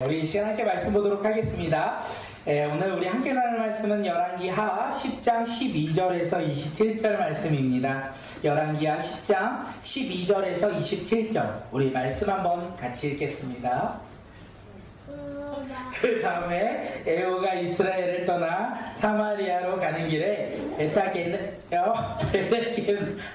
우리 이 시간 함께 말씀 보도록 하겠습니다. 오늘 우리 함께 나눌 말씀은 열왕기하 10장 12절에서 27절 말씀입니다. 열왕기하 10장 12절에서 27절 우리 말씀 한번 같이 읽겠습니다. 그 다음에 에후가 이스라엘을 떠나 사마리아로 가는 길에 베타겐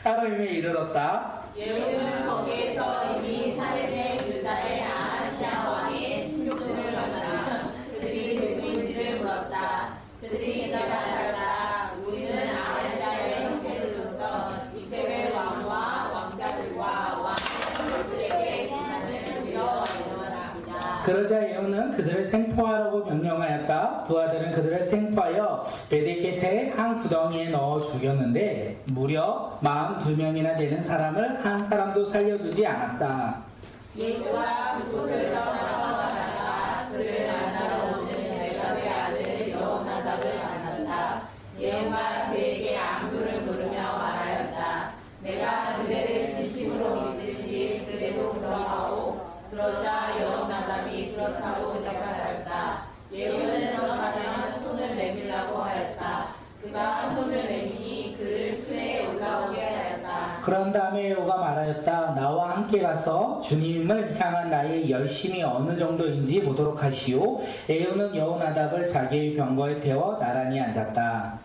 하로임에 이르렀다. 에후는 거기에서 이미 살해된 유다의 아하시아 왕의 친족들을 만나 그들이 누구인지를 물었다. 그들이 대답하였다. 우리는 아하시아의 형제들로서 이세벨 왕과 왕자들과 왕의 친족들에게 비난을 들어왔습니다. 그러자 예후는 그들을 생포하라고 명령하였다. 부하들은 그들을 생포하여 베데케트의 한 구덩이에 넣어 죽였는데 무려 42명이나 되는 사람을 한 사람도 살려두지 않았다. 예후가 그곳을 떠나서 가다가 그를 만나러 오는 레갑의 아들 여호나답을 만났다. 예후가 그에게 안부를 물으며 말하였다. 내가 그대를 진심으로 믿듯이 그대도 그러하오. 그러자 여호나답이 그렇다고 대답하였다. 예후는 그러면 손을 내밀라고 하였다. 그가 손을 내미니 그를 수에 올라오게 하였다. 그런 다음에 예후가 말하였다. 나와 함께 가서 주님을 향한 나의 열심이 어느 정도인지 보도록 하시오. 예후는 여호나답을 자기의 병거에 태워 나란히 앉았다.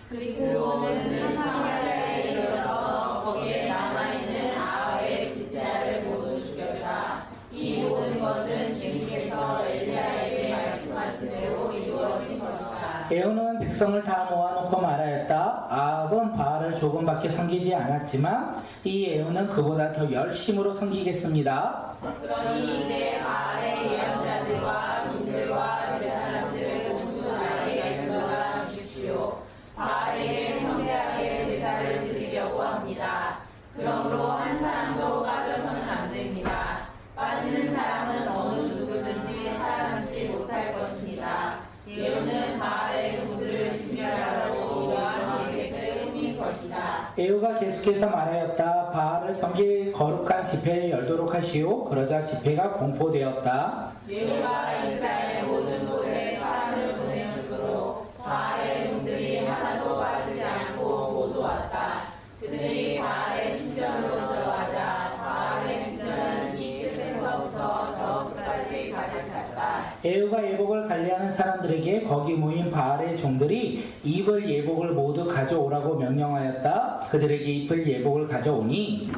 그리고 그는 사마리아에 이르러서 거기에 남아있는 아합의 지지자를 모두 죽였다. 이 모든 것은 주님께서 엘리야에게 말씀하신 대로 이루어진 것이다. 예후는 백성을 다 모아놓고 말하였다. 아합은 바알을 조금밖에 섬기지 않았지만 이 예후는 그보다 더 열심으로 섬기겠습니다. 그러니 이제 바알의 예언자들과 종들과 제사장들을 모두 나에게 불러다 주십시오. 바알에게 성대하게 제사를 드리려고 합니다. 그러므로 한 사람도 빠져서는 안 됩니다. 빠지는 사람은 어느 누구든지 살아남지 못할 것입니다. 예후는 바알의 종들을 진멸하라고 이러한 계획을 꾸민 것이다. 예후가 계속해서 말하였다. 바알을 섬길 거룩한 집회를 열도록 하시오. 그러자 집회가 공포되었다. 예후가 이스라엘 모든 곳에 사람을 보냈으므로 바알의 종들이 하나도 빠지지 않고 모두 왔다. 그들이 바알의 신전으로 들어가자 바알의 신전은 이 끝에서부터 저 끝까지 가득 찼다. 예후가 예복을 관리하는 사람들에게 거기 모인 바알의 종들이 입을 예복을 모두 가져오라고 명령하였다. 그들에게 입을 예복을 가져오니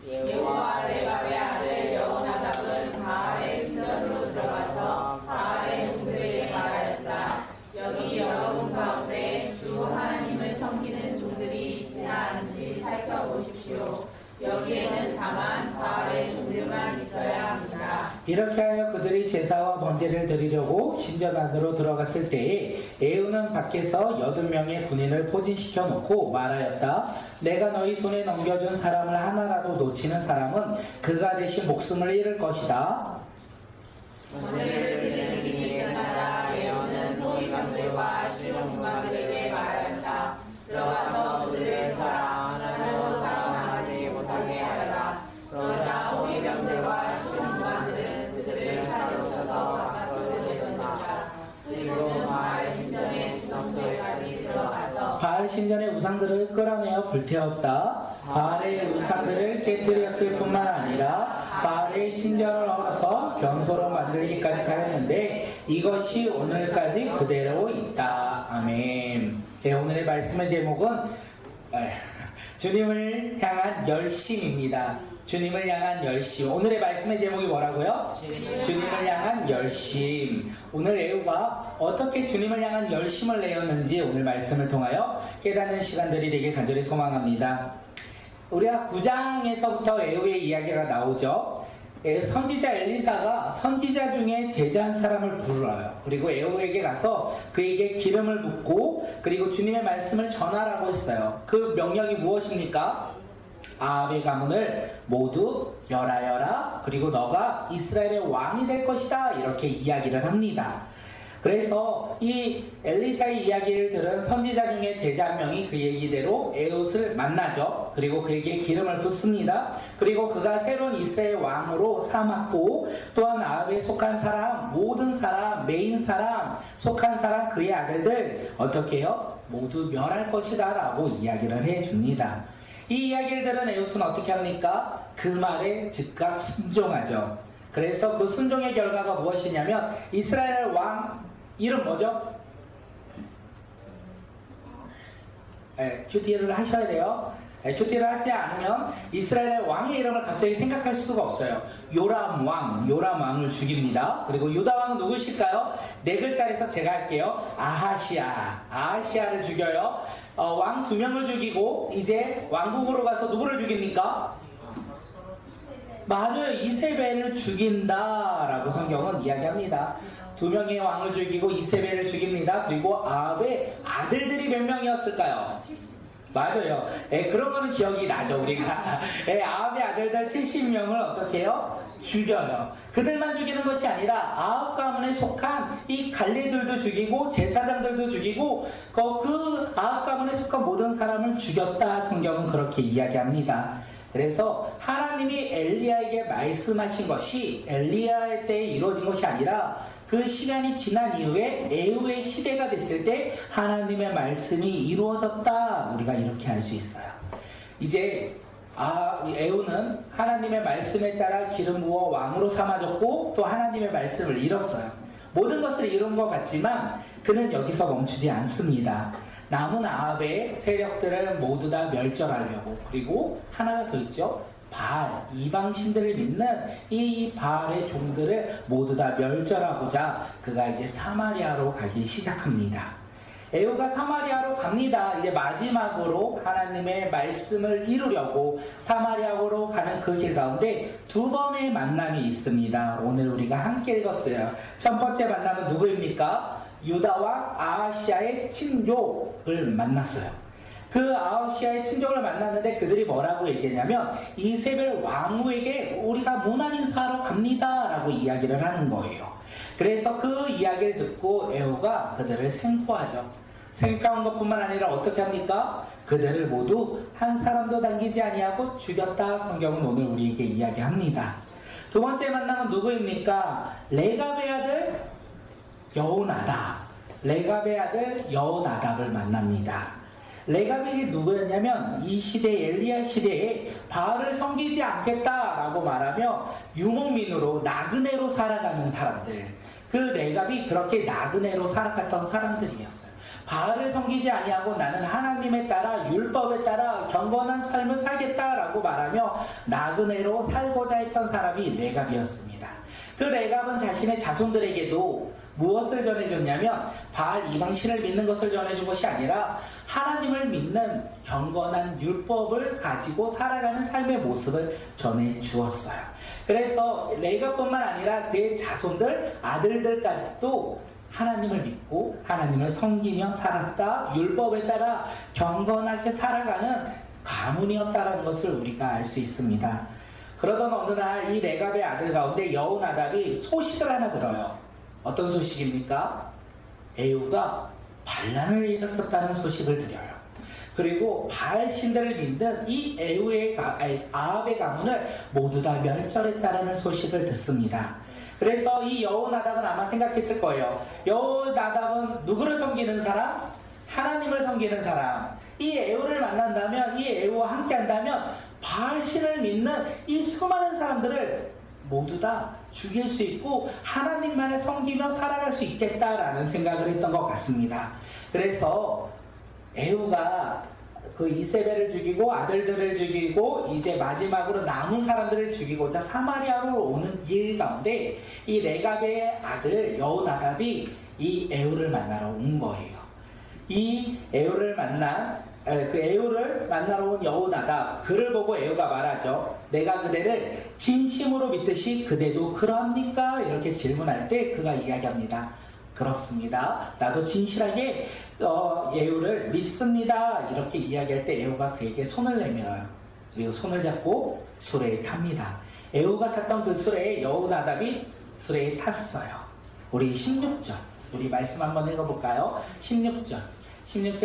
예후와 레갑의 아들 여호나답은 바알의 신전으로 들어가서 바알의 종들에게 말하였다. 여기 여러분 가운데 주 하나님을 섬기는 종들이 있지나 않은지 살펴보십시오. 여기에는 다만 바알의 종들만 있어야 합니다. 이렇게 하여 그들이 제사와 번제를 드리려고 신전 안으로 들어갔을 때에 예후는 밖에서 80명의 군인을 포진시켜 놓고 말하였다. 내가 너희 손에 넘겨준 사람을 하나라도 놓치는 사람은 그가 대신 목숨을 잃을 것이다. 번제를 드리는 길이 끝나자 예후는 호위병들과 실용관들에게 말하였다. 들어가서 그들을 쳐라. 하나도 살아나가지 못하게 하여라. 그러자 호위병들과 실용관들은 그들을 사로잡아서 바깥으로 내던졌다. 그리고 바알 신전의 지성소에까지 들어가서 바알 신전의 우상들을 끌어내어 불태웠다. 바알의 우상들을 깨뜨렸을 뿐만 아니라 바알의 신전을 헐어서 변소로 만들기까지 하였는데 이것이 오늘까지 그대로 있다. 아멘. 오늘의 말씀의 제목은 주님을 향한 열심입니다. 주님을 향한 열심. 오늘의 말씀의 제목이 뭐라고요? 주님을 향한 열심. 오늘 예후가 어떻게 주님을 향한 열심을 내었는지 오늘 말씀을 통하여 깨닫는 시간들이 되길 간절히 소망합니다. 우리가 9장에서부터 예후의 이야기가 나오죠. 선지자 엘리사가 선지자 중에 제자한 사람을 불러요. 그리고 예후에게 가서 그에게 기름을 붓고 그리고 주님의 말씀을 전하라고 했어요. 그 명령이 무엇입니까? 아합의 가문을 모두 멸하여라. 그리고 너가 이스라엘의 왕이 될 것이다. 이렇게 이야기를 합니다. 그래서 이 엘리사의 이야기를 들은 선지자 중에 제자 한 명이 그 얘기대로 에훗을 만나죠. 그리고 그에게 기름을 붓습니다. 그리고 그가 새로운 이스라엘 왕으로 삼았고 또한 아합에 속한 사람, 모든 사람, 메인 사람, 속한 사람, 그의 아들들 어떻게 해요? 모두 멸할 것이다 라고 이야기를 해줍니다. 이 이야기를 들은 에웃은 어떻게 합니까? 그 말에 즉각 순종하죠. 그래서 그 순종의 결과가 무엇이냐면 이스라엘 왕 이름 뭐죠? 큐티를 하셔야 돼요. 큐티를 하지 않으면 이스라엘의 왕의 이름을 갑자기 생각할 수가 없어요. 요람 왕을 죽입니다. 그리고 유다 왕은 누구실까요? 네 글자에서 제가 할게요. 아하시아를 죽여요. 왕 2명을 죽이고 이제 왕국으로 가서 누구를 죽입니까? 맞아요. 이세벨을 죽인다라고 성경은 이야기합니다. 2명의 왕을 죽이고 이세벨을 죽입니다. 그리고 아합의 아들들이 몇 명이었을까요? 맞아요. 그런 거는 기억이 나죠, 우리가. 아합의 아들들 70명을 어떻게 해요? 죽여요. 그들만 죽이는 것이 아니라 아합 가문에 속한 이 갈리들도 죽이고 제사장들도 죽이고 그 아합 가문에 속한 모든 사람을 죽였다. 성경은 그렇게 이야기합니다. 그래서 하나님이 엘리야에게 말씀하신 것이 엘리야 때에 이루어진 것이 아니라 그 시간이 지난 이후에 에후의 시대가 됐을 때 하나님의 말씀이 이루어졌다. 우리가 이렇게 알 수 있어요. 이제 에후는 하나님의 말씀에 따라 기름 부어 왕으로 삼아졌고 또 하나님의 말씀을 이뤘어요. 모든 것을 이룬 것 같지만 그는 여기서 멈추지 않습니다. 남은 아합의 세력들을 모두 다 멸절하려고, 그리고 하나가 더 있죠. 바알, 이방신들을 믿는 이 바알의 종들을 모두 다 멸절하고자 그가 이제 사마리아로 가기 시작합니다. 에후가 사마리아로 갑니다. 이제 마지막으로 하나님의 말씀을 이루려고 사마리아로 가는 그 길 가운데 2번의 만남이 있습니다. 오늘 우리가 함께 읽었어요. 첫 번째 만남은 누구입니까? 유다와 아하시아의 친족을 만났어요. 그 아하시아의 친족을 만났는데 그들이 뭐라고 얘기했냐면 이세벨 왕후에게 우리가 문안 인사하러 갑니다 라고 이야기를 하는 거예요. 그래서 그 이야기를 듣고 에후가 그들을 생포하죠. 생포한 것뿐만 아니라 어떻게 합니까? 그들을 모두 한 사람도 남기지 아니하고 죽였다. 성경은 오늘 우리에게 이야기합니다. 두 번째 만남은 누구입니까? 레갑의 아들 레갑의 아들 여호나답을 만납니다. 레갑이 누구였냐면 이 시대 엘리야 시대에 바알을 섬기지 않겠다라고 말하며 유목민으로 나그네로 살아가는 사람들. 그 레갑이 그렇게 나그네로 살아갔던 사람들이었어요. 바알을 섬기지 아니하고 나는 하나님에 따라 율법에 따라 경건한 삶을 살겠다라고 말하며 나그네로 살고자 했던 사람이 레갑이었습니다. 그 레갑은 자신의 자손들에게도 무엇을 전해줬냐면 바알 이방신을 믿는 것을 전해준 것이 아니라 하나님을 믿는 경건한 율법을 가지고 살아가는 삶의 모습을 전해주었어요. 그래서 레갑뿐만 아니라 그의 자손들, 아들들까지도 하나님을 믿고 하나님을 섬기며 살았다. 율법에 따라 경건하게 살아가는 가문이었다는 것을 우리가 알 수 있습니다. 그러던 어느 날 이 레갑의 아들 가운데 여호나답이 소식을 하나 들어요. 어떤 소식입니까? 에후가 반란을 일으켰다는 소식을 들어요. 그리고 바알 신들을 믿는 이 에후의 아합의 가문을 모두 다 멸절했다는 소식을 듣습니다. 그래서 이 여호나답은 아마 생각했을 거예요. 여호나답은 누구를 섬기는 사람? 하나님을 섬기는 사람. 이 에후를 만난다면, 이 에후와 함께 한다면 바알 신을 믿는 이 수많은 사람들을 모두 다 죽일 수 있고 하나님만을 섬기며 살아갈 수 있겠다라는 생각을 했던 것 같습니다. 그래서 에후가 그 이세벨을 죽이고 아들들을 죽이고 이제 마지막으로 남은 사람들을 죽이고자 사마리아로 오는 길 가운데 이 레갑의 아들 여호나답이 이 에후를 만나러 온 거예요. 이 에후를 만나러 온 여호나답, 그를 보고 에후가 말하죠. 내가 그대를 진심으로 믿듯이 그대도 그러합니까? 이렇게 질문할 때 그가 이야기합니다. 그렇습니다. 나도 진실하게 에후를 믿습니다. 이렇게 이야기할 때 에후가 그에게 손을 내밀어요. 그리고 손을 잡고 수레에 탑니다. 에후가 탔던 그 수레에 여호나답이 수레에 탔어요. 우리 16절 우리 말씀 한번 읽어볼까요? 16절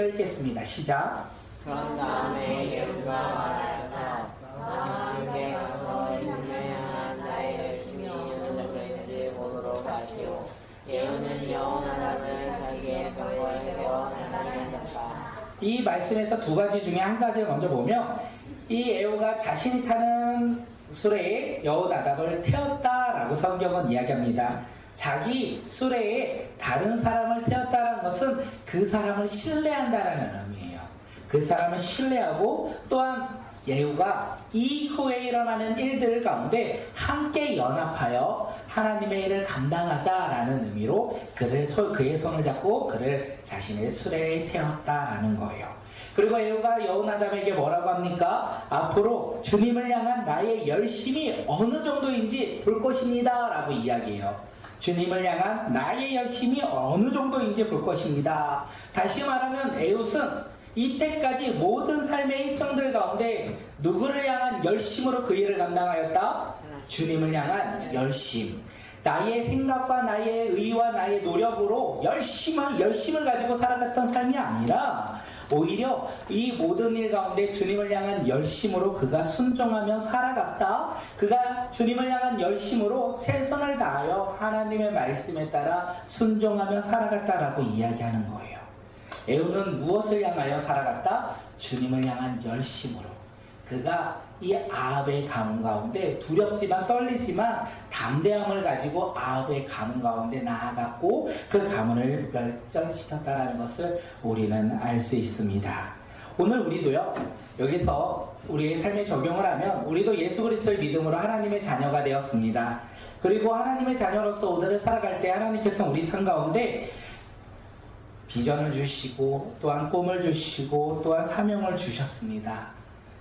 읽겠습니다. 시작. 그런 다음에 예후가 말하여서 함께 가서 주님을 향한 나의 열심이 어느 정도인지 보도록 하시오. 예후는 여호나답을 자기의 병거에 태워 하나님을 졌다. 이 말씀에서 두 가지 중에 한 가지를 먼저 보면 이 에후가 자신이 타는 수레에 여호나답을 태웠다라고 성경은 이야기합니다. 자기 수레에 다른 사람을 태웠다는 것은 그 사람을 신뢰한다는 의미예요. 그 사람을 신뢰하고 또한 예후가 이후에 일어나는 일들 가운데 함께 연합하여 하나님의 일을 감당하자라는 의미로 그의 손을 잡고 그를 자신의 수레에 태웠다라는 거예요. 그리고 예후가 여호나답에게 뭐라고 합니까? 앞으로 주님을 향한 나의 열심이 어느 정도인지 볼 것입니다 라고 이야기해요. 주님을 향한 나의 열심이 어느 정도인지 볼 것입니다. 다시 말하면 에훗은 이때까지 모든 삶의 일정들 가운데 누구를 향한 열심으로 그 일을 감당하였다? 주님을 향한 열심. 나의 생각과 나의 의와 나의 노력으로 열심을 가지고 살아갔던 삶이 아니라 오히려 이 모든 일 가운데 주님을 향한 열심으로 그가 순종하며 살아갔다. 그가 주님을 향한 열심으로 최선을 다하여 하나님의 말씀에 따라 순종하며 살아갔다라고 이야기하는 거예요. 에후는 무엇을 향하여 살아갔다? 주님을 향한 열심으로. 그가 이 아합의 가문 가운데 두렵지만 떨리지만 담대함을 가지고 아합의 가문 가운데 나아갔고 그 가문을 멸절시켰다는 것을 우리는 알 수 있습니다. 오늘 우리도요, 여기서 우리의 삶에 적용을 하면 우리도 예수 그리스도의 믿음으로 하나님의 자녀가 되었습니다. 그리고 하나님의 자녀로서 오늘을 살아갈 때 하나님께서 우리 삶 가운데 비전을 주시고 또한 꿈을 주시고 또한 사명을 주셨습니다.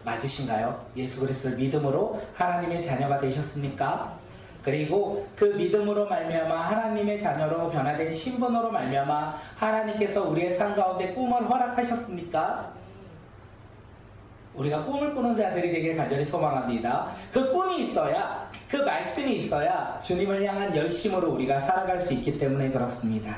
맞으신가요? 예수 그리스도를 믿음으로 하나님의 자녀가 되셨습니까? 그리고 그 믿음으로 말미암아 하나님의 자녀로 변화된 신분으로 말미암아 하나님께서 우리의 삶 가운데 꿈을 허락하셨습니까? 우리가 꿈을 꾸는 자들이 되길 간절히 소망합니다. 그 꿈이 있어야, 그 말씀이 있어야 주님을 향한 열심으로 우리가 살아갈 수 있기 때문에 그렇습니다.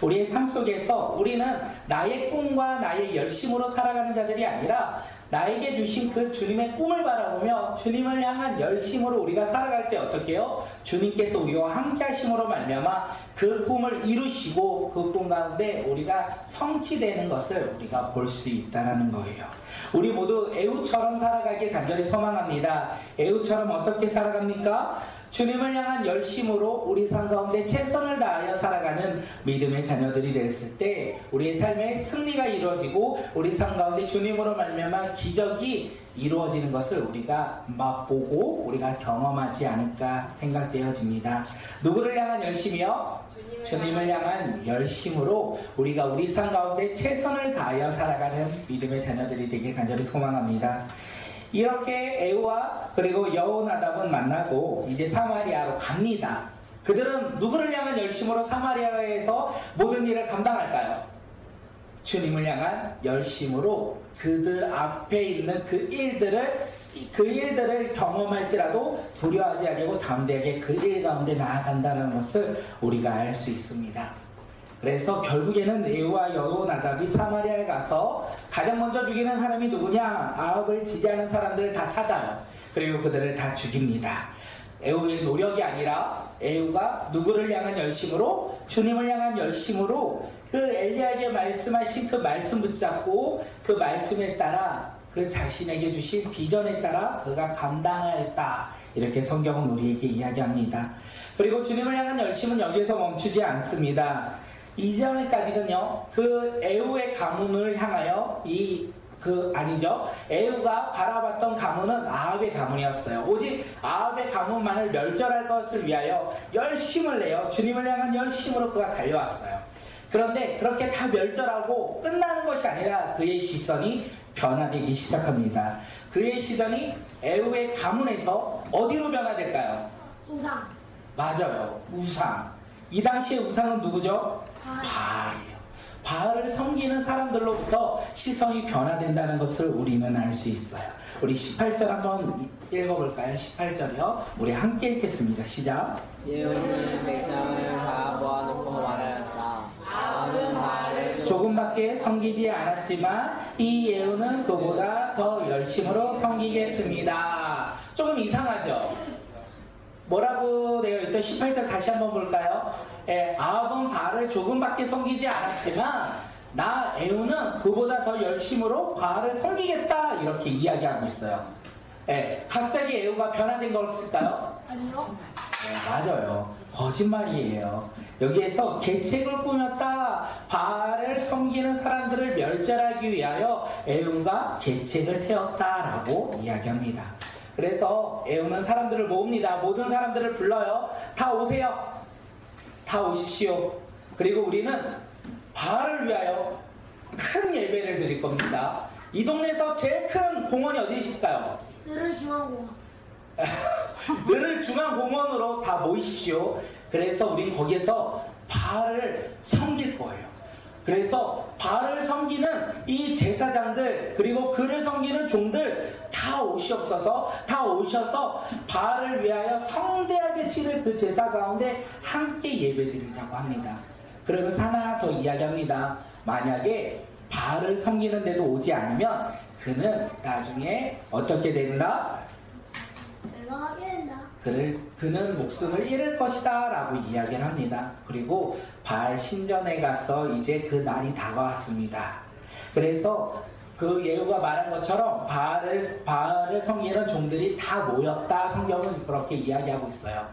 우리의 삶 속에서 우리는 나의 꿈과 나의 열심으로 살아가는 자들이 아니라 나에게 주신 그 주님의 꿈을 바라보며 주님을 향한 열심으로 우리가 살아갈 때 어떻게 해요? 주님께서 우리와 함께 하심으로 말미암아 그 꿈을 이루시고 그 꿈 가운데 우리가 성취되는 것을 우리가 볼 수 있다는 거예요. 우리 모두 에훗처럼 살아가길 간절히 소망합니다. 에훗처럼 어떻게 살아갑니까? 주님을 향한 열심으로 우리 삶 가운데 최선을 다하여 살아가는 믿음의 자녀들이 됐을 때 우리의 삶에 승리가 이루어지고 우리 삶 가운데 주님으로 말미암아 기적이 이루어지는 것을 우리가 맛보고 우리가 경험하지 않을까 생각되어집니다. 누구를 향한 열심이요? 주님을 향한 열심으로 우리가 우리 삶 가운데 최선을 다하여 살아가는 믿음의 자녀들이 되길 간절히 소망합니다. 이렇게 에후와 그리고 여호나답은 만나고 이제 사마리아로 갑니다. 그들은 누구를 향한 열심으로 사마리아에서 모든 일을 감당할까요? 주님을 향한 열심으로 그들 앞에 있는 그 일들을 경험할지라도 두려워하지 않고 담대하게 그 일 가운데 나아간다는 것을 우리가 알 수 있습니다. 그래서 결국에는 에후와 여호나답이 사마리아에 가서 가장 먼저 죽이는 사람이 누구냐? 아합을 지지하는 사람들을 다 찾아요. 그리고 그들을 다 죽입니다. 에후의 노력이 아니라 에후가 누구를 향한 열심으로? 주님을 향한 열심으로 그 엘리야에게 말씀하신 그 말씀 붙잡고 그 말씀에 따라 그 자신에게 주신 비전에 따라 그가 감당하였다. 이렇게 성경은 우리에게 이야기합니다. 그리고 주님을 향한 열심은 여기에서 멈추지 않습니다. 이전에까지는요, 그 에후의 가문을 향하여 에후가 바라봤던 가문은 아합의 가문이었어요. 오직 아합의 가문만을 멸절할 것을 위하여 열심을 내어 주님을 향한 열심으로 그가 달려왔어요. 그런데 그렇게 다 멸절하고 끝나는 것이 아니라 그의 시선이 변화되기 시작합니다. 그의 시선이 에후의 가문에서 어디로 변화될까요? 우상. 맞아요. 우상. 이 당시의 우상은 누구죠? 바알이에요. 바알을 섬기는 사람들로부터 시선이 변화된다는 것을 우리는 알 수 있어요. 우리 18절 한번 읽어볼까요? 18절이요. 우리 함께 읽겠습니다. 시작. 예후는 백성을 다 모아놓고 말하였다. 아합은 바알을 조금밖에 섬기지 않았지만 이 예후는 그보다 더 열심으로 섬기겠습니다. 조금 이상하죠? 뭐라고 되어 있죠? 18절 다시 한번 볼까요? 아합은 바알을 조금밖에 섬기지 않았지만 나 에후는 그보다 더 열심으로 바알을 섬기겠다 이렇게 이야기하고 있어요. 갑자기 에후가 변화된 걸을까요? 아니요. 맞아요. 거짓말이에요. 여기에서 계책을 꾸몄다. 바알을 섬기는 사람들을 멸절하기 위하여 에후가 계책을 세웠다라고 이야기합니다. 그래서 에후는 사람들을 모읍니다. 모든 사람들을 불러요. 다 오세요. 다 오십시오. 그리고 우리는 바알을 위하여 큰 예배를 드릴 겁니다. 이 동네에서 제일 큰 공원이 어디 있을까요? 늘을 중앙공원. 늘을 중앙공원으로 다 모이십시오. 그래서 우린 거기에서 바알을 섬길 거예요. 그래서 바알을 섬기는 이 제사장들 그리고 그를 섬기는 종들 다 오시옵소서. 다 오셔서 바알을 위하여 성대하게 치를 그 제사 가운데 함께 예배드리자고 합니다. 그러면서 하나 더 이야기합니다. 만약에 바알을 섬기는데도 오지 않으면 그는 나중에 어떻게 된다? 멸망하게 된다. 그는 목숨을 잃을 것이다 라고 이야기를 합니다. 그리고 바알 신전에 가서 이제 그 날이 다가왔습니다. 그래서 그 예후가 말한 것처럼 바알을 섬기는 종들이 다 모였다. 성경은 그렇게 이야기하고 있어요.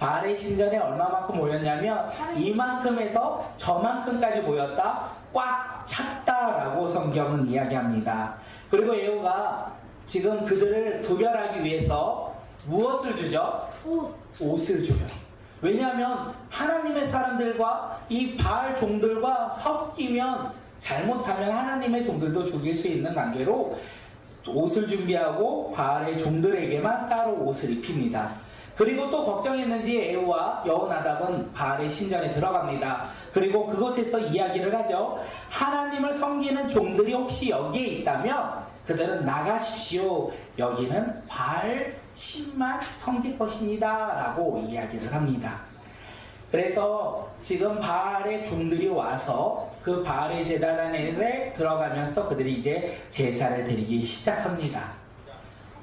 바알의 신전에 얼마만큼 모였냐면 이만큼에서 저만큼까지 모였다. 꽉 찼다라고 성경은 이야기합니다. 그리고 예후가 지금 그들을 구별하기 위해서 무엇을 주죠? 옷을 줘요. 왜냐하면 하나님의 사람들과 이 바알 종들과 섞이면 잘못하면 하나님의 종들도 죽일 수 있는 관계로 옷을 준비하고 바알의 종들에게만 따로 옷을 입힙니다. 그리고 또 걱정했는지 에후와 여호나답은 바알의 신전에 들어갑니다. 그리고 그곳에서 이야기를 하죠. 하나님을 섬기는 종들이 혹시 여기에 있다면 그들은 나가십시오. 여기는 바알 신만 섬길 것입니다. 라고 이야기를 합니다. 그래서 지금 바알의 종들이 와서 그 바알의 제단 안에 들어가면서 그들이 이제 제사를 드리기 시작합니다.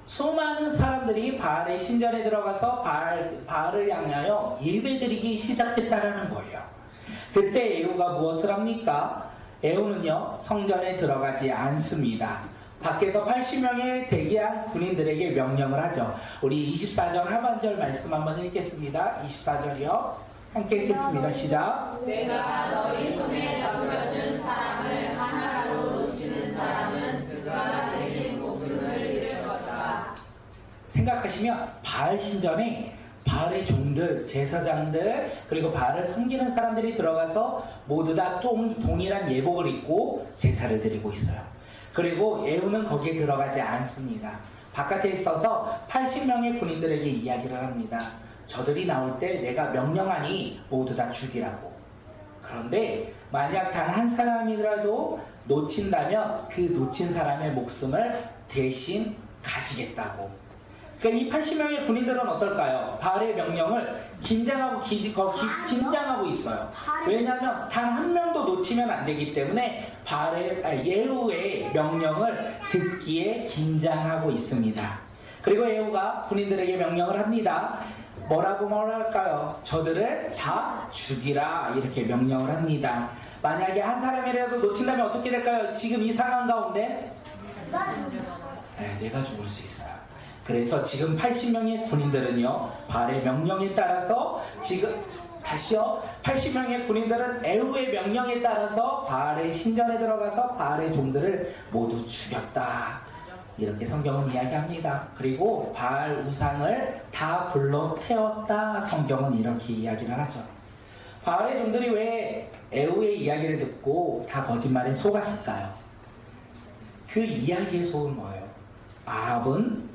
수많은 사람들이 바알의 신전에 들어가서 바알을 향하여 예배드리기 시작했다라는 거예요. 그때 에후가 무엇을 합니까? 에후는요 성전에 들어가지 않습니다. 밖에서 80명의 대기한 군인들에게 명령을 하죠. 우리 24절 하반절 말씀 한번 읽겠습니다. 24절이요. 함께 읽겠습니다. 시작. 내가 너희 손에 잡으려 준 사람을 하나라도 놓치는 사람은 그가 대신 목숨을 잃을 것이다. 생각하시면 바알 신전에 바알의 종들, 제사장들 그리고 바알을 섬기는 사람들이 들어가서 모두 다 동일한 예복을 입고 제사를 드리고 있어요. 그리고 에후는 거기에 들어가지 않습니다. 바깥에 있어서 80명의 군인들에게 이야기를 합니다. 저들이 나올 때 내가 명령하니 모두 다 죽이라고. 그런데 만약 단 한 사람이라도 놓친다면 그 놓친 사람의 목숨을 대신 가지겠다고. 그러니까 이 80명의 군인들은 어떨까요? 바알의 명령을 긴장하고 있어요. 왜냐하면 단 한 명도 놓치면 안 되기 때문에 예후의 명령을 듣기에 긴장하고 있습니다. 그리고 예후가 군인들에게 명령을 합니다. 뭐라고 말할까요? 저들을 다 죽이라 이렇게 명령을 합니다. 만약에 한 사람이라도 놓친다면 어떻게 될까요? 지금 이 상황 가운데 내가 죽을 수 있어요. 그래서 지금 80명의 군인들은요 바알의 명령에 따라서 지금 다시요 80명의 군인들은 에후의 명령에 따라서 바알의 신전에 들어가서 바알의 종들을 모두 죽였다. 이렇게 성경은 이야기합니다. 그리고 바알 우상을 다 불러 태웠다. 성경은 이렇게 이야기를 하죠. 바알의 종들이 왜 에후의 이야기를 듣고 다 거짓말에 속았을까요? 그 이야기에 속은 거예요. 아합은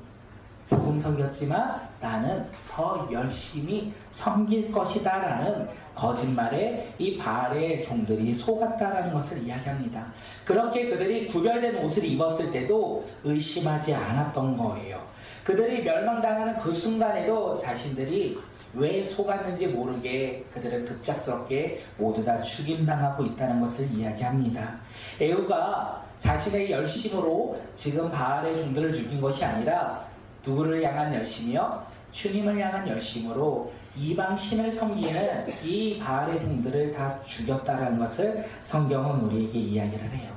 조금 섬겼지만 나는 더 열심히 섬길 것이다 라는 거짓말에 이 바알의 종들이 속았다라는 것을 이야기합니다. 그렇게 그들이 구별된 옷을 입었을 때도 의심하지 않았던 거예요. 그들이 멸망당하는 그 순간에도 자신들이 왜 속았는지 모르게 그들은 급작스럽게 모두 다 죽임당하고 있다는 것을 이야기합니다. 에후가 자신의 열심으로 지금 바알의 종들을 죽인 것이 아니라 누구를 향한 열심이요? 주님을 향한 열심으로 이방 신을 섬기는 이 바알의 종들을 다 죽였다는 것을 성경은 우리에게 이야기를 해요.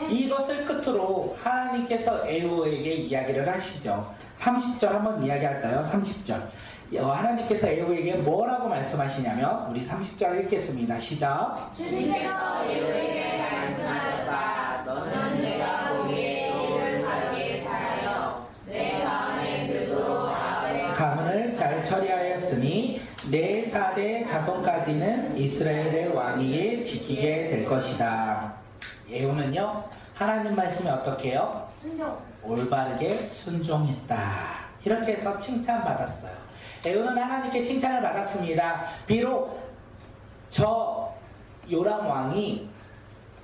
이것을 끝으로 하나님께서 에후에게 이야기를 하시죠. 30절 한번 이야기할까요? 30절. 하나님께서 에후에게 뭐라고 말씀하시냐면 우리 30절 읽겠습니다. 시작. 주님께서 에후에게 말씀하셨다. 너는 내가 보기에 이를 바르게 잘하여 내 마음에 들도록 가문을 잘 처리하였으니 내 4대 자손까지는 이스라엘의 왕위에 지키게 될 것이다. 에후는요 하나님 말씀에 어떻게 해요? 올바르게 순종했다. 이렇게 해서 칭찬받았어요. 에후는 하나님께 칭찬을 받았습니다. 비록 저 요람 왕이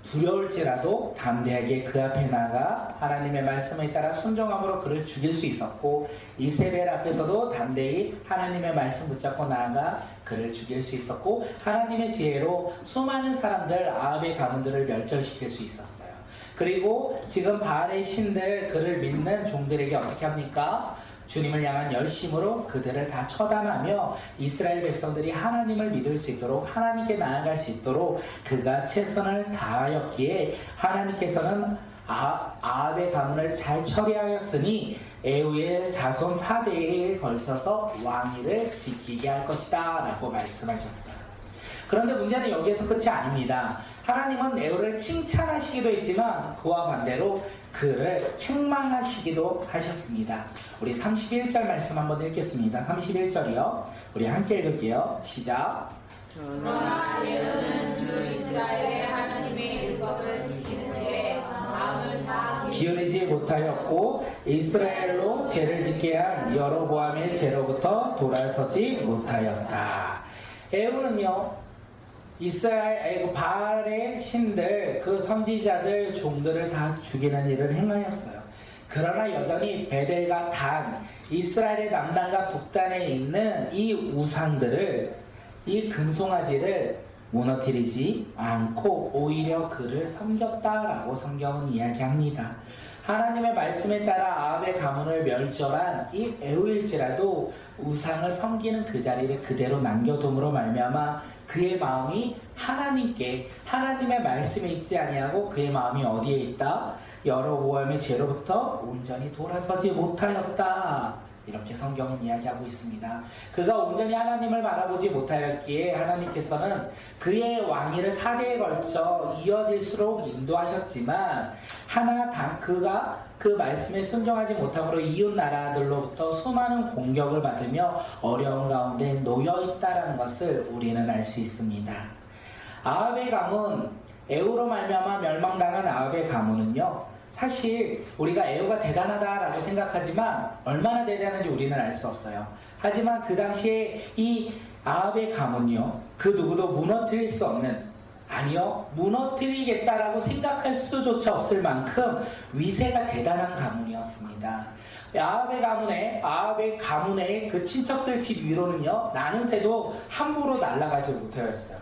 두려울지라도 담대하게 그 앞에 나가 하나님의 말씀에 따라 순종함으로 그를 죽일 수 있었고 이세벨 앞에서도 담대히 하나님의 말씀 붙잡고 나아가 그를 죽일 수 있었고 하나님의 지혜로 수많은 사람들 아합의 가문들을 멸절시킬 수 있었어요. 그리고 지금 바알의 신들 그를 믿는 종들에게 어떻게 합니까? 주님을 향한 열심으로 그들을 다 처단하며 이스라엘 백성들이 하나님을 믿을 수 있도록 하나님께 나아갈 수 있도록 그가 최선을 다하였기에 하나님께서는 아합의 가문을 잘 처리하였으니 에후의 자손 4대에 걸쳐서 왕위를 지키게 할 것이다 라고 말씀하셨어요. 그런데 문제는 여기에서 끝이 아닙니다. 하나님은 에후를 칭찬하시기도 했지만 그와 반대로 그를 책망하시기도 하셨습니다. 우리 31절 말씀 한번 읽겠습니다. 31절이요. 우리 함께 읽을게요. 시작. 그러나 에후는 주 이스라엘의 하나님의 율법을 지키는 데에 마음을 다 기울이지 못하였고 이스라엘로 죄를 짓게 한 여로보암의 죄로부터 돌아서지 못하였다. 에후는요 이스라엘 바알의 신들 그 선지자들 종들을 다 죽이는 일을 행하였어요. 그러나 여전히 베델과 단 이스라엘의 남단과 북단에 있는 이 우상들을 이 금송아지를 무너뜨리지 않고 오히려 그를 섬겼다라고 성경은 이야기합니다. 하나님의 말씀에 따라 아합의 가문을 멸절한 이 에후일지라도 우상을 섬기는 그 자리를 그대로 남겨둠으로 말미암아 그의 마음이 하나님께 하나님의 말씀에 있지 아니하고 그의 마음이 어디에 있다? 여로보암의 죄로부터 온전히 돌아서지 못하였다. 이렇게 성경은 이야기하고 있습니다. 그가 온전히 하나님을 바라보지 못하였기에 하나님께서는 그의 왕위를 4대에 걸쳐 이어질수록 인도하셨지만 그가 그 말씀에 순종하지 못함으로 이웃 나라들로부터 수많은 공격을 받으며 어려운 가운데 놓여있다는 것을 우리는 알 수 있습니다. 아합의 가문, 에후로 말미암아 멸망당한 아합의 가문은요 사실 우리가 에후가 대단하다라고 생각하지만 얼마나 대단한지 우리는 알 수 없어요. 하지만 그 당시에 이 아합의 가문이요 그 누구도 무너뜨릴 수 없는 아니요 무너뜨리겠다라고 생각할 수조차 없을 만큼 위세가 대단한 가문이었습니다. 아합의 가문의 그 친척들 집 위로는요 나는 새도 함부로 날아가지 못하였어요.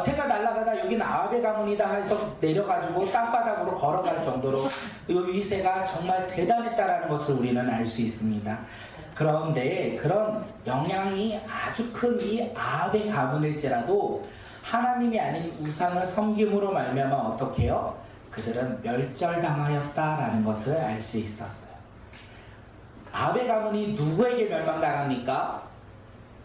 새가 날아가다 여기는 아합의 가문이다 해서 내려가지고 땅바닥으로 걸어갈 정도로 이 위세가 정말 대단했다라는 것을 우리는 알 수 있습니다. 그런데 그런 영향이 아주 큰 이 아합의 가문일지라도 하나님이 아닌 우상을 섬김으로 말미암아 어떻게 해요? 그들은 멸절당하였다라는 것을 알 수 있었어요. 아합의 가문이 누구에게 멸망당합니까?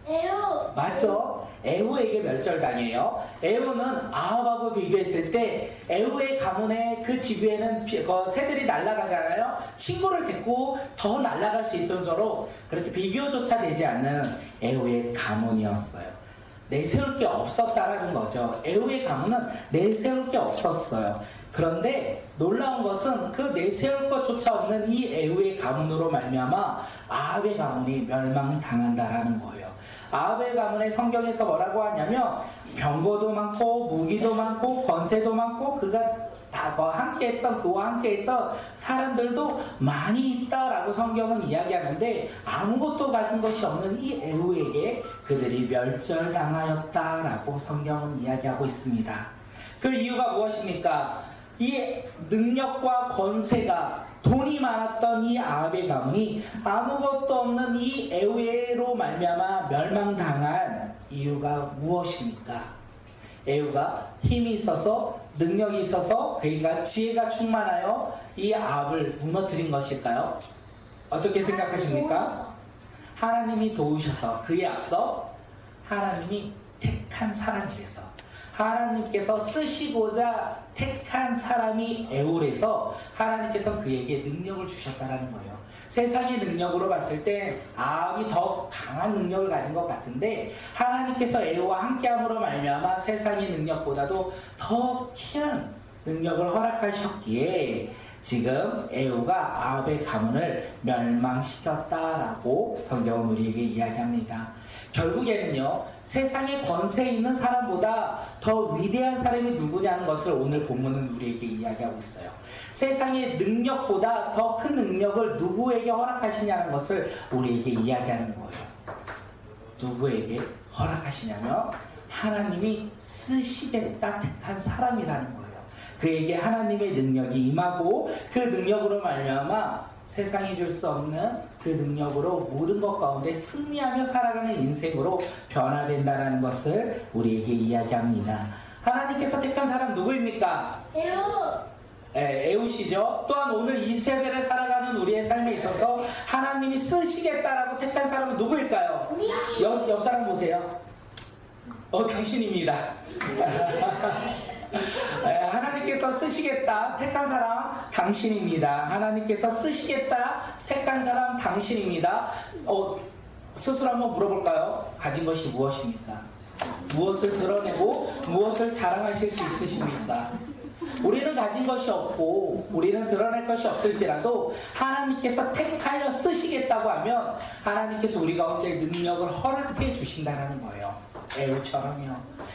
에후. 맞죠? 에후에게 멸절당해요. 에후는 아합하고 비교했을 때 에후의 가문의 그 지위에는 새들이 날아가잖아요. 친구를 데리고 더 날아갈 수 있을 정도로 그렇게 비교조차 되지 않는 에후의 가문이었어요. 내세울 게 없었다라는 거죠. 에후의 가문은 내세울 게 없었어요. 그런데 놀라운 것은 그 내세울 것조차 없는 이 에후의 가문으로 말미암아 아합의 가문이 멸망당한다라는 거예요. 아합의 가문에 성경에서 뭐라고 하냐면 병거도 많고 무기도 많고 권세도 많고 그가 다 함께했던 그와 함께했던 사람들도 많이 있다라고 성경은 이야기하는데 아무것도 가진 것이 없는 이 에후에게 그들이 멸절당하였다라고 성경은 이야기하고 있습니다. 그 이유가 무엇입니까? 이 능력과 권세가 돈이 많았던 이 아합의 가문이 아무것도 없는 이 에후로 말미암아 멸망당한 이유가 무엇입니까? 에후가 힘이 있어서 능력이 있어서 그가 지혜가 충만하여 이 아합을 무너뜨린 것일까요? 어떻게 생각하십니까? 하나님이 도우셔서 그에 앞서 하나님이 택한 사람이라서 하나님께서 쓰시고자 택한 사람이 에홀에서 하나님께서 그에게 능력을 주셨다는 거예요. 세상의 능력으로 봤을 때 아합이 더 강한 능력을 가진 것 같은데 하나님께서 에홀과 함께함으로 말미암아 세상의 능력보다도 더 귀한 능력을 허락하셨기에 지금 에홀가 아합의 가문을 멸망시켰다라고 성경은 우리에게 이야기합니다. 결국에는요, 세상에 권세 있는 사람보다 더 위대한 사람이 누구냐는 것을 오늘 본문은 우리에게 이야기하고 있어요. 세상의 능력보다 더 큰 능력을 누구에게 허락하시냐는 것을 우리에게 이야기하는 거예요. 누구에게 허락하시냐면 하나님이 쓰시겠다 택한 사람이라는 거예요. 그에게 하나님의 능력이 임하고 그 능력으로 말미암아 세상이 줄 수 없는 그 능력으로 모든 것 가운데 승리하며 살아가는 인생으로 변화된다는 것을 우리에게 이야기합니다. 하나님께서 택한 사람 누구입니까? 에후. 에후시죠. 또한 오늘 이 세대를 살아가는 우리의 삶에 있어서 하나님이 쓰시겠다라고 택한 사람은 누구일까요? 옆 사람 보세요. 당신입니다. 하나님께서 쓰시겠다 택한 사람 당신입니다. 하나님께서 쓰시겠다 택한 사람 당신입니다. 스스로 한번 물어볼까요? 가진 것이 무엇입니까? 무엇을 드러내고 무엇을 자랑하실 수 있으십니까? 우리는 가진 것이 없고 우리는 드러낼 것이 없을지라도 하나님께서 택하여 쓰시겠다고 하면 하나님께서 우리 가운데 능력을 허락해 주신다는 거예요. 에후처럼요.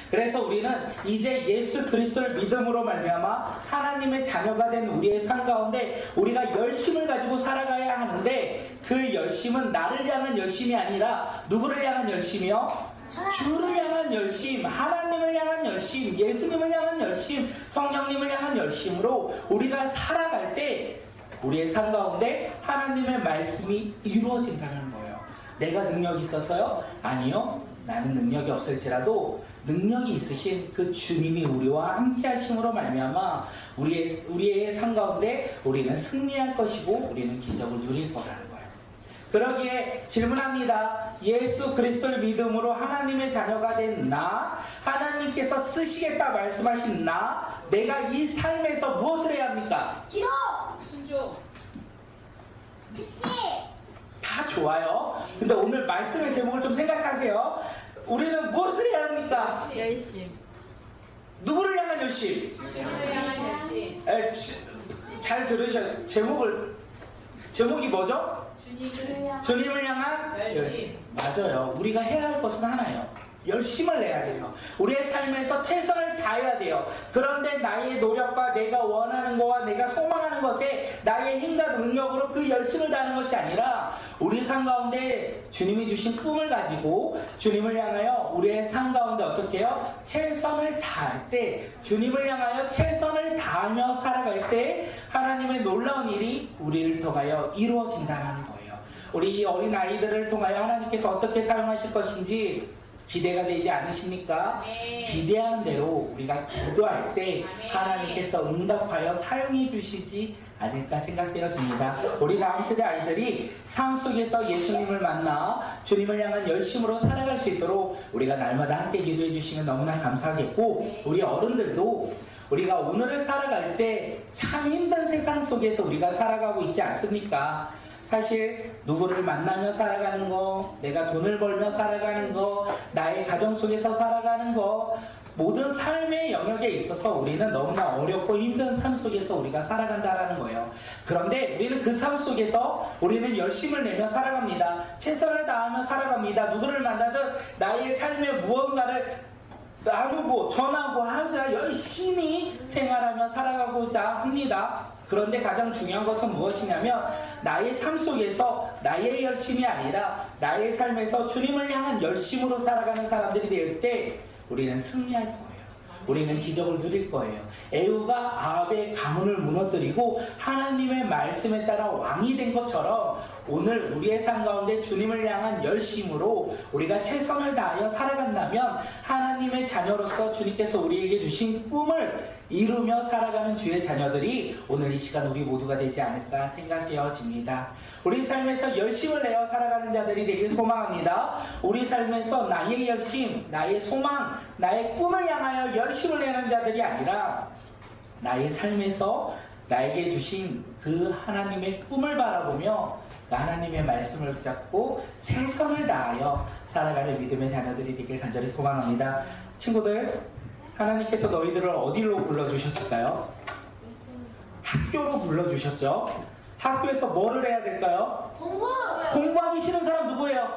그래서 우리는 이제 예수 그리스도를 믿음으로 말미암아 하나님의 자녀가 된 우리의 삶 가운데 우리가 열심을 가지고 살아가야 하는데 그 열심은 나를 향한 열심이 아니라 누구를 향한 열심이요? 주를 향한 열심, 하나님을 향한 열심, 예수님을 향한 열심, 성령님을 향한 열심으로 우리가 살아갈 때 우리의 삶 가운데 하나님의 말씀이 이루어진다는 거예요. 내가 능력이 있어서요? 아니요. 나는 능력이 없을지라도 능력이 있으신 그 주님이 우리와 함께 하심으로 말미암아 우리의 삶 가운데 우리는 승리할 것이고 우리는 기적을 누릴 거라는 거예요. 그러기에 질문합니다. 예수 그리스도를 믿음으로 하나님의 자녀가 된 나, 하나님께서 쓰시겠다 말씀하신 나, 내가 이 삶에서 무엇을 해야 합니까? 기도. 순종. 다 좋아요. 근데 오늘 말씀의 제목을 좀 생각하세요. 우리는 무엇을 해야 합니까? 열심. 누구를 향한 열심? 주님을 향한 열심. 잘 들으셔요. 제목이 뭐죠? 주님을 향한 열심. 맞아요. 우리가 해야 할 것은 하나예요. 열심을 내야 돼요. 우리의 삶에서 최선을 다해야 돼요. 그런데 나의 노력과 내가 원하는 것과 내가 소망하는 것에 나의 힘과 능력으로 그 열심을 다하는 것이 아니라 우리 삶 가운데 주님이 주신 꿈을 가지고 주님을 향하여 우리의 삶 가운데 어떻게 해요? 최선을 다할 때, 주님을 향하여 최선을 다하며 살아갈 때 하나님의 놀라운 일이 우리를 통하여 이루어진다는 거예요. 우리 어린 아이들을 통하여 하나님께서 어떻게 사용하실 것인지 기대가 되지 않으십니까? 네. 기대하는 대로 우리가 기도할 때 하나님께서 응답하여 사용해 주시지 않을까 생각되어집니다. 우리 다음 세대 아이들이 삶 속에서 예수님을 만나 주님을 향한 열심으로 살아갈 수 있도록 우리가 날마다 함께 기도해 주시면 너무나 감사하겠고, 우리 어른들도 우리가 오늘을 살아갈 때 참 힘든 세상 속에서 우리가 살아가고 있지 않습니까? 사실 누구를 만나며 살아가는 거, 내가 돈을 벌며 살아가는 거, 나의 가정 속에서 살아가는 거, 모든 삶의 영역에 있어서 우리는 너무나 어렵고 힘든 삶 속에서 우리가 살아간다라는 거예요. 그런데 우리는 그 삶 속에서 우리는 열심을 내며 살아갑니다. 최선을 다하며 살아갑니다. 누구를 만나든 나의 삶의 무언가를 나누고 전하고 하자 열심히 생활하며 살아가고자 합니다. 그런데 가장 중요한 것은 무엇이냐면 나의 삶 속에서 나의 열심이 아니라 나의 삶에서 주님을 향한 열심으로 살아가는 사람들이 될 때 우리는 승리할 거예요. 우리는 기적을 누릴 거예요. 에후가 아합의 가문을 무너뜨리고 하나님의 말씀에 따라 왕이 된 것처럼 오늘 우리의 삶 가운데 주님을 향한 열심으로 우리가 최선을 다하여 살아간다면 하나님의 자녀로서 주님께서 우리에게 주신 꿈을 이루며 살아가는 주의 자녀들이 오늘 이 시간 우리 모두가 되지 않을까 생각되어집니다. 우리 삶에서 열심을 내어 살아가는 자들이 되길 소망합니다. 우리 삶에서 나의 열심, 나의 소망, 나의 꿈을 향하여 열심을 내는 자들이 아니라 나의 삶에서 나에게 주신 그 하나님의 꿈을 바라보며 하나님의 말씀을 붙잡고 최선을 다하여 살아가는 믿음의 자녀들이 되길 간절히 소망합니다. 친구들, 하나님께서 너희들을 어디로 불러주셨을까요? 학교로 불러주셨죠? 학교에서 뭐를 해야 될까요? 공부하기 싫은 사람 누구예요?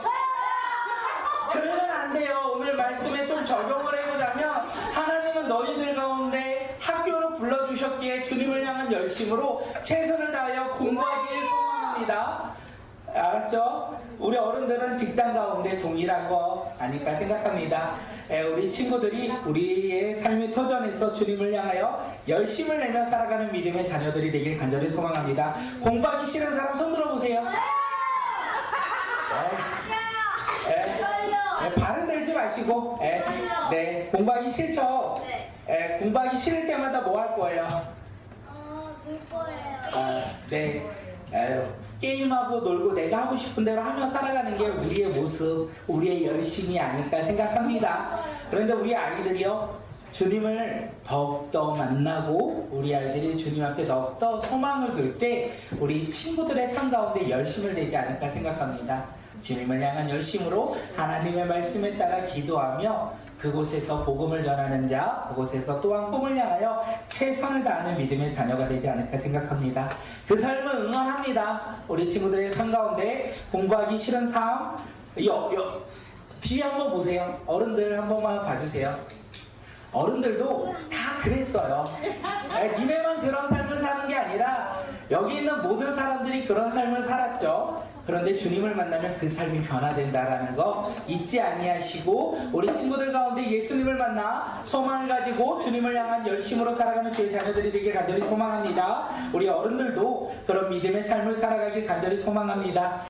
그러면 안 돼요. 오늘 말씀에 좀 적용을 해보자면 하나님은 너희들 가운데 학교로 불러주셨기에 주님을 향한 열심으로 최선을 다하여 공부하기를 소망합니다. 알았죠? 우리 어른들은 직장 가운데 동일한 거 아닐까 생각합니다. 우리 친구들이 우리의 삶의 터전에서 주님을 향하여 열심을 내며 살아가는 믿음의 자녀들이 되길 간절히 소망합니다. 공부하기 싫은 사람 손 들어보세요. 발은 들지 마시고 네, 공부하기 싫죠? 공부하기 싫을 때마다 뭐 할 거예요? 놀 거예요. 네. 게임하고 놀고 내가 하고 싶은 대로 하며 살아가는 게 우리의 모습, 우리의 열심이 아닐까 생각합니다. 그런데 우리 아이들이요, 주님을 더욱더 만나고 우리 아이들이 주님 앞에 더욱더 소망을 둘 때 우리 친구들의 삶 가운데 열심을 내지 않을까 생각합니다. 주님을 향한 열심으로 하나님의 말씀에 따라 기도하며 그곳에서 복음을 전하는 자, 그곳에서 또한 꿈을 향하여 최선을 다하는 믿음의 자녀가 되지 않을까 생각합니다. 그 삶을 응원합니다. 우리 친구들의 삶 가운데 공부하기 싫은 삶, 뒤에 한번 보세요. 어른들 한 번만 봐주세요. 어른들도 다 그랬어요. 니네만 그런 삶을 사는 게 아니라 여기 있는 모든 사람들이 그런 삶을 살았죠. 그런데 주님을 만나면 그 삶이 변화된다라는 거 잊지 아니하시고 우리 친구들 가운데 예수님을 만나 소망을 가지고 주님을 향한 열심으로 살아가는 주의 자녀들이 되길 간절히 소망합니다. 우리 어른들도 그런 믿음의 삶을 살아가길 간절히 소망합니다.